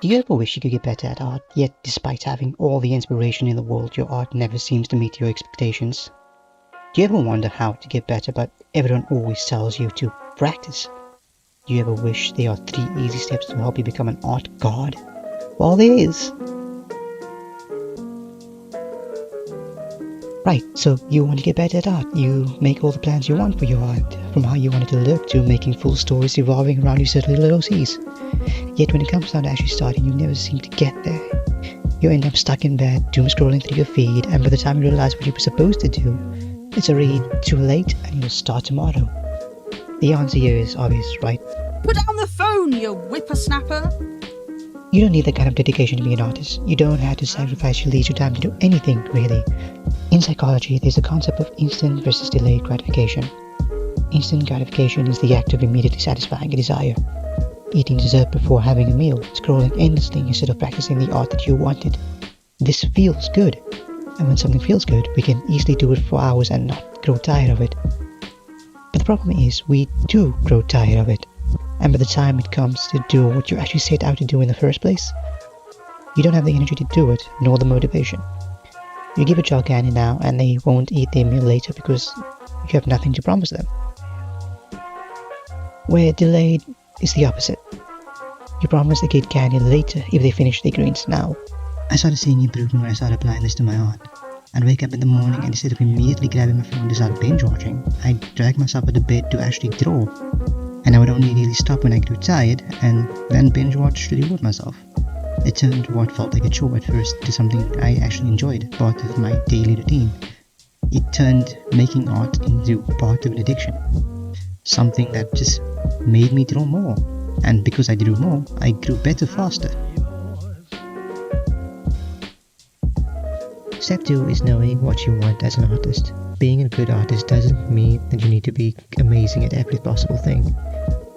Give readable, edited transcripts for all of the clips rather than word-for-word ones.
Do you ever wish you could get better at art, yet despite having all the inspiration in the world, your art never seems to meet your expectations? Do you ever wonder how to get better, but everyone always tells you to practice? Do you ever wish there are 3 easy steps to help you become an art god? Well, there is. Right, so you want to get better at art. You make all the plans you want for your art, from how you want it to look to making full stories revolving around your certain little OCs. Yet when it comes down to actually starting, you never seem to get there. You end up stuck in bed, doom scrolling through your feed, and by the time you realize what you were supposed to do, it's already too late and you'll start tomorrow. The answer here is obvious, right? Put down the phone, you whippersnapper! You don't need that kind of dedication to be an artist. You don't have to sacrifice your leisure time to do anything, really. In psychology, there's a concept of instant versus delayed gratification. Instant gratification is the act of immediately satisfying a desire. Eating dessert before having a meal, scrolling endlessly instead of practicing the art that you wanted. This feels good. And when something feels good, we can easily do it for hours and not grow tired of it. But the problem is, we do grow tired of it. And by the time it comes to do what you actually set out to do in the first place, you don't have the energy to do it, nor the motivation. You give a child candy now and they won't eat their meal later because you have nothing to promise them. Where delayed is the opposite. You promise the kid candy later if they finish their greens now. I started seeing improvement when I started applying this to my art. I'd wake up in the morning and instead of immediately grabbing my phone to start binge watching, I'd drag myself out of bed to actually draw. And I would only really stop when I grew tired and then binge watch to reward myself. It turned what felt like a chore at first to something I actually enjoyed, part of my daily routine. It turned making art into part of an addiction. Something that just made me draw more. And because I drew more, I grew better faster. Step 2 is knowing what you want as an artist. Being a good artist doesn't mean that you need to be amazing at every possible thing.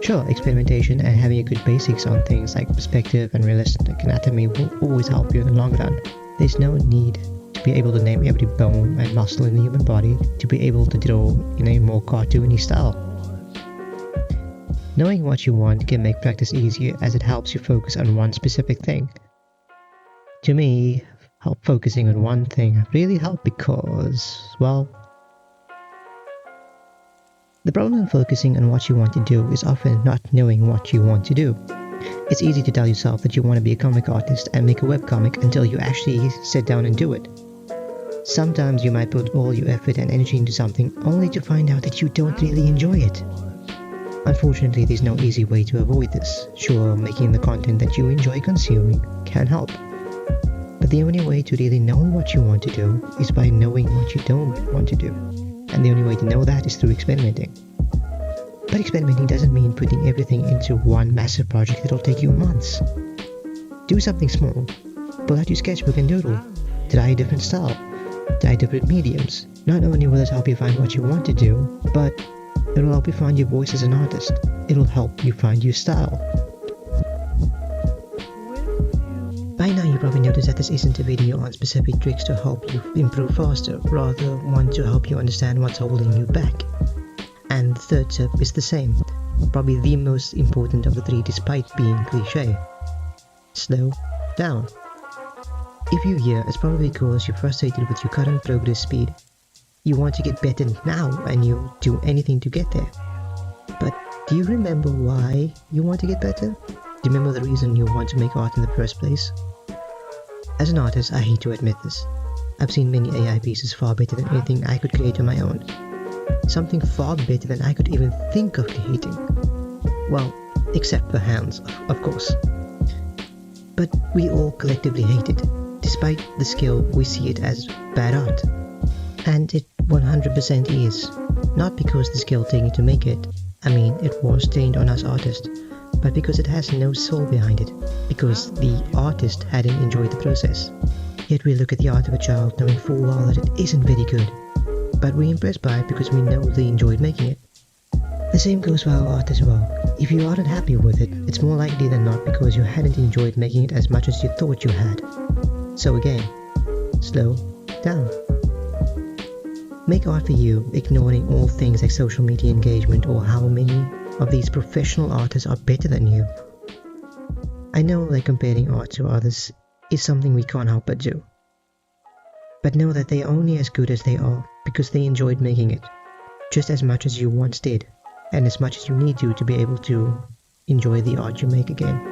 Sure, experimentation and having a good basics on things like perspective and realistic anatomy will always help you in the long run. There's no need to be able to name every bone and muscle in the human body to be able to draw in a more cartoony style. Knowing what you want can make practice easier as it helps you focus on one specific thing. To me, focusing on one thing really helped because, well, the problem in focusing on what you want to do is often not knowing what you want to do. It's easy to tell yourself that you want to be a comic artist and make a webcomic until you actually sit down and do it. Sometimes you might put all your effort and energy into something only to find out that you don't really enjoy it. Unfortunately, there's no easy way to avoid this. Sure, making the content that you enjoy consuming can help. But the only way to really know what you want to do is by knowing what you don't want to do. And the only way to know that is through experimenting. But experimenting doesn't mean putting everything into one massive project that'll take you months. Do something small. Pull out your sketchbook and doodle. Try a different style. Try different mediums. Not only will it help you find what you want to do, but it'll help you find your voice as an artist. It'll help you find your style. By now you probably noticed that this isn't a video on specific tricks to help you improve faster, rather one to help you understand what's holding you back. And the third tip is the same, probably the most important of the 3 despite being cliché. Slow down. If you're here, it's probably because you're frustrated with your current progress speed. You want to get better now and you'll do anything to get there. But do you remember why you want to get better? Do you remember the reason you want to make art in the first place? As an artist, I hate to admit this. I've seen many AI pieces far better than anything I could create on my own. Something far better than I could even think of creating. Well, except for hands, of course. But we all collectively hate it. Despite the skill, we see it as bad art. And it 100% is. Not because the skill taken to make it, I mean it was trained on us artists, but because it has no soul behind it, because the artist hadn't enjoyed the process. Yet we look at the art of a child knowing full well that it isn't very good, but we're impressed by it because we know they enjoyed making it. The same goes for our art as well. If you aren't happy with it, it's more likely than not because you hadn't enjoyed making it as much as you thought you had. So again, slow down. Make art for you, ignoring all things like social media engagement or how many of these professional artists are better than you. I know that comparing art to others is something we can't help but do. But know that they are only as good as they are because they enjoyed making it, just as much as you once did, and as much as you need to be able to enjoy the art you make again.